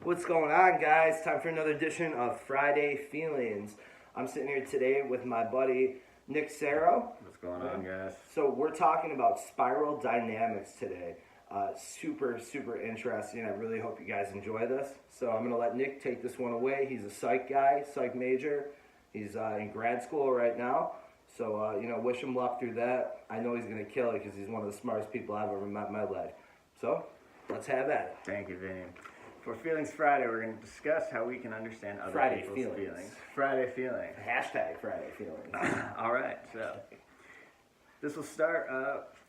What's going on, guys? Time for another edition of Friday Feelings. I'm sitting here today with my buddy Nick Serro. What's going on, guys? So we're talking about spiral dynamics today. Super interesting. I really hope you guys enjoy this. So I'm going to let Nick take this one away. He's a psych guy, psych major. He's in grad school right now. So, wish him luck through that. I know he's going to kill it because he's one of the smartest people I've ever met in my life. So, let's have at it. Thank you, Vinny. For Feelings Friday, we're going to discuss how we can understand other Friday people's feelings. Friday feelings. Hashtag Friday Feelings. All right, so this will start.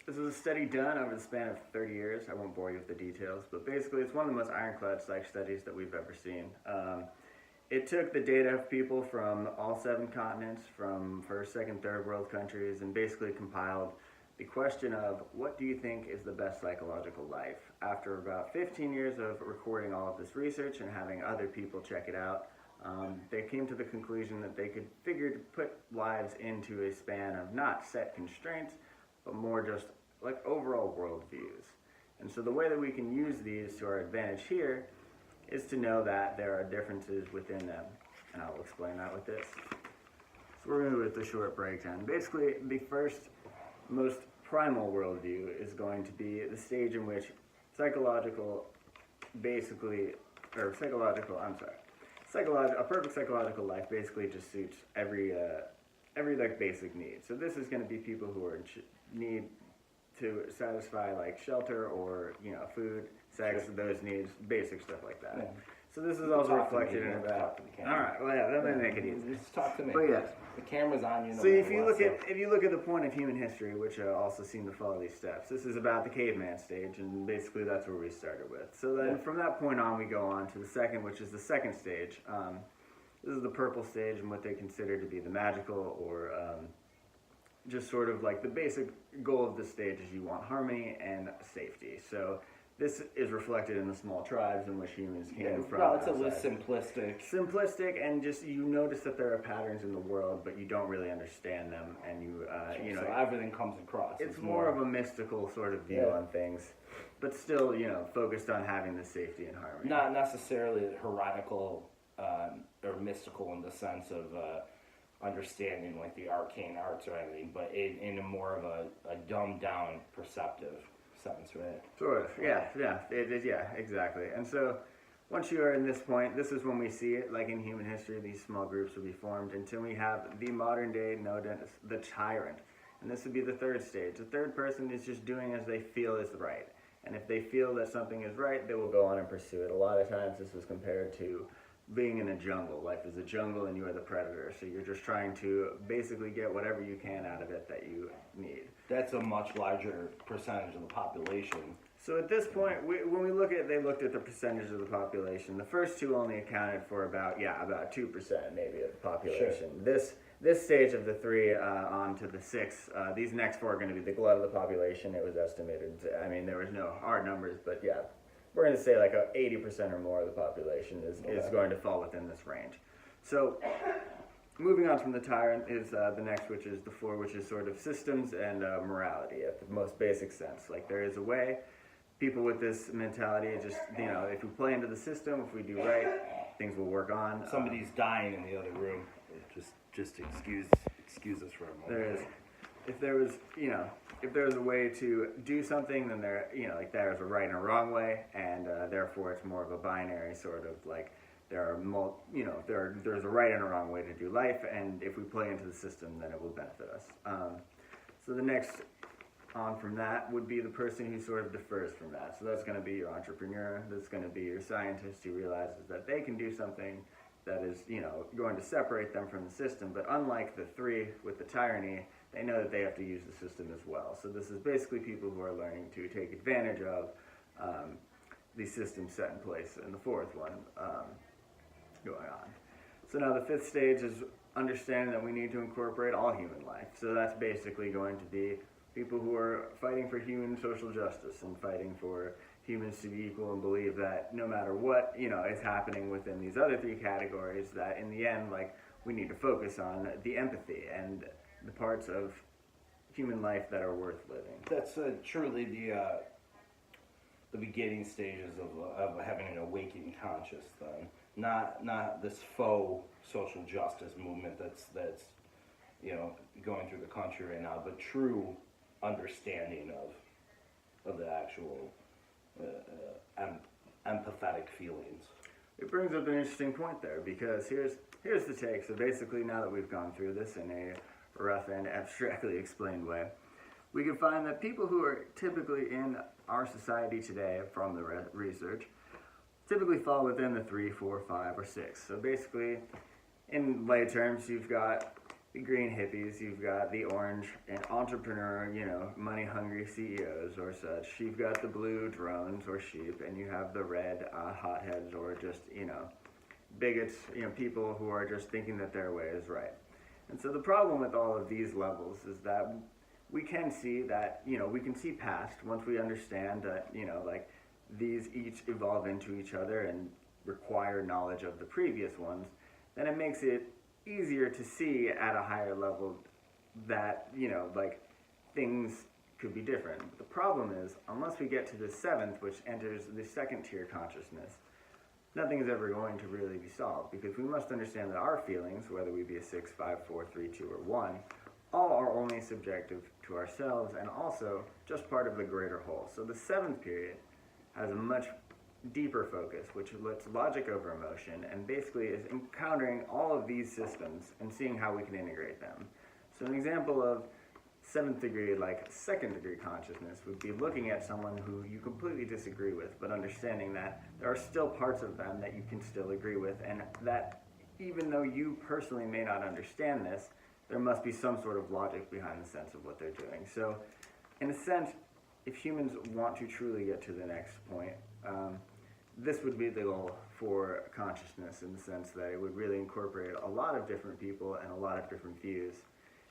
This was a study done over the span of 30 years. I won't bore you with the details, but basically it's one of the most ironclad psych studies that we've ever seen. It took the data of people from all 7 continents, from first, second, third world countries, and basically compiled the question of what do you think is the best psychological life? After about 15 years of recording all of this research and having other people check it out, they came to the conclusion that they could figure to put lives into a span of not set constraints, but more just like overall worldviews. And so the way that we can use these to our advantage here is to know that there are differences within them. And I'll explain that with this. So we're going to do it with a short breakdown. Basically, the first, most primal worldview is going to be the stage in which a perfect psychological life basically just suits every like basic need. So this is going to be people who are need to satisfy like shelter or food, sex, those needs, basic stuff like that. Yeah. So this is also reflected in about. All right, well, yeah, that might make it easy. Just talk to me. But yeah, the camera's on you. so if you look at the point of human history, which also seem to follow these steps, this is about the caveman stage, and basically that's where we started with. So then from that point on, we go on to the second, which is the second stage. This is the purple stage, and what they consider to be the magical or just sort of like the basic goal of this stage is you want harmony and safety. So this is reflected in the small tribes in which humans came from. Relatively simplistic. Simplistic, and just you notice that there are patterns in the world, but you don't really understand them, and So everything comes across. It's more of a mystical sort of view on things, but still, focused on having the safety and harmony. Not necessarily heretical or mystical in the sense of understanding like the arcane arts or anything, but in a more of a dumbed down perceptive sense, right? Sort of, yeah, exactly. And so once you are in this point, this is when we see it, like in human history, these small groups will be formed until we have the modern day known as the tyrant. And this would be the third stage. The third person is just doing as they feel is right. And if they feel that something is right, they will go on and pursue it. A lot of times this was compared to being in a jungle. Life is a jungle and you are the predator. So you're just trying to basically get whatever you can out of it that you need. That's a much larger percentage of the population. So at this point, when we look at, they looked at the percentage of the population. The first two only accounted for about 2% maybe of the population. Sure. This stage of the 3 on to the 6, these next 4 are going to be the glut of the population. It was estimated. I mean, there was no hard numbers, but yeah. We're going to say like 80% or more of the population is going to fall within this range. So moving on from the tyrant is the next, which is the 4, which is sort of systems and morality at the most basic sense. Like there is a way, people with this mentality just, if we play into the system, if we do right, things will work on. Somebody's dying in the other room. Just excuse us for a moment. There is. If there was a way to do something, then there's a right and a wrong way, and therefore it's more of a binary sort of like there's a right and a wrong way to do life, and if we play into the system, then it will benefit us. So the next on from that would be the person who sort of differs from that. So that's going to be your entrepreneur. That's going to be your scientist who realizes that they can do something that is going to separate them from the system. But unlike the 3 with the tyranny, they know that they have to use the system as well. So this is basically people who are learning to take advantage of the system set in place. And the 4th one going on. So now the 5th stage is understanding that we need to incorporate all human life. So that's basically going to be people who are fighting for human social justice and fighting for humans to be equal and believe that no matter what is happening within these other 3 categories, that in the end, like, we need to focus on the empathy and the parts of human life that are worth living. That's truly the beginning stages of having an awakened conscience. Then, not this faux social justice movement that's going through the country right now, but true understanding of the actual empathetic feelings. It brings up an interesting point there, because here's the take. So basically, now that we've gone through this in a rough and abstractly explained way, we can find that people who are typically in our society today, from the research, typically fall within the 3, 4, 5, or 6. So basically, in lay terms, you've got the green hippies, you've got the orange and entrepreneur, money-hungry CEOs or such. You've got the blue drones or sheep, and you have the red hotheads or just, bigots, people who are just thinking that their way is right. And so the problem with all of these levels is that we can see that, we can see past, once we understand that, these each evolve into each other and require knowledge of the previous ones, then it makes it easier to see at a higher level that, things could be different. But the problem is, unless we get to the 7th, which enters the 2nd tier consciousness, nothing is ever going to really be solved, because we must understand that our feelings, whether we be a 6, 5, 4, 3, 2, or 1, all are only subjective to ourselves and also just part of the greater whole. So the 7th period has a much deeper focus, which lets logic over emotion, and basically is encountering all of these systems and seeing how we can integrate them. So an example of 7th degree, like 2nd degree consciousness, would be looking at someone who you completely disagree with, but understanding that there are still parts of them that you can still agree with, and that even though you personally may not understand this, there must be some sort of logic behind the sense of what they're doing. So in a sense, if humans want to truly get to the next point, this would be the goal for consciousness, in the sense that it would really incorporate a lot of different people and a lot of different views,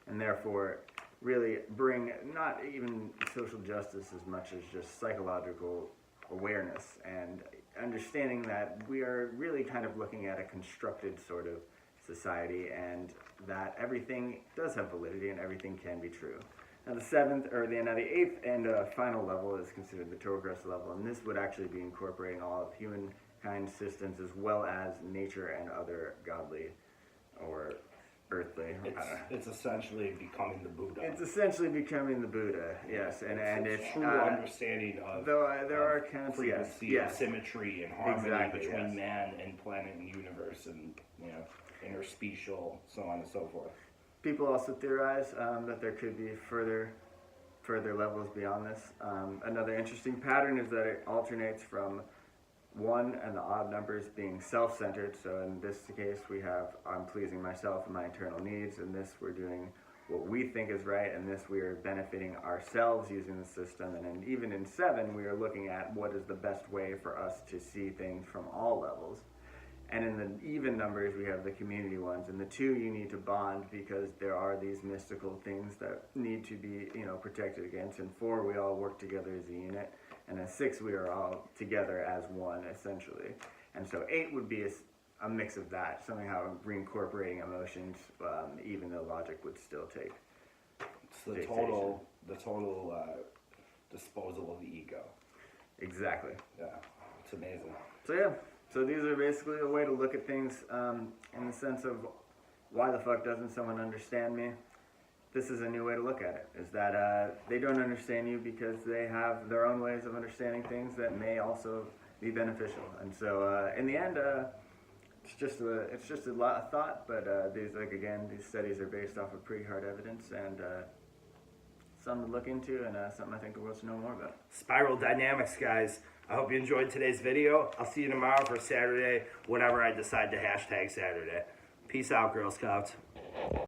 and therefore really bring not even social justice as much as just psychological awareness and understanding that we are really kind of looking at a constructed sort of society, and that everything does have validity and everything can be true. Now the 8th and final level is considered the Togros level, and this would actually be incorporating all of humankind systems as well as nature and other godly or earthly. It's essentially becoming the Buddha. It's essentially becoming the Buddha, yes, and it's true understanding of there are accounts, frequency, yes, symmetry, and harmony exactly, between yes, man and planet and universe, and interspecial, so on and so forth. People also theorize that there could be further levels beyond this. Another interesting pattern is that it alternates from 1 and the odd numbers being self-centered. So in this case, we have I'm pleasing myself and my internal needs. In this, we're doing what we think is right. In this, we are benefiting ourselves using the system. And then even in 7, we are looking at what is the best way for us to see things from all levels. And in the even numbers, we have the community ones. And the 2, you need to bond, because there are these mystical things that need to be, protected against. And 4, we all work together as a unit. And then 6, we are all together as one, essentially. And so 8 would be a mix of that, somehow reincorporating emotions, even though logic would still take. It's the total disposal of the ego. Exactly. Yeah, it's amazing. So yeah. So these are basically a way to look at things in the sense of, why the fuck doesn't someone understand me? This is a new way to look at it, is that they don't understand you because they have their own ways of understanding things that may also be beneficial. And so in the end, it's just a lot of thought, but these studies are based off of pretty hard evidence, and something to look into, and something I think the world should know more about. Spiral dynamics, guys. I hope you enjoyed today's video. I'll see you tomorrow for Saturday, whatever I decide to hashtag Saturday. Peace out, Girl Scouts.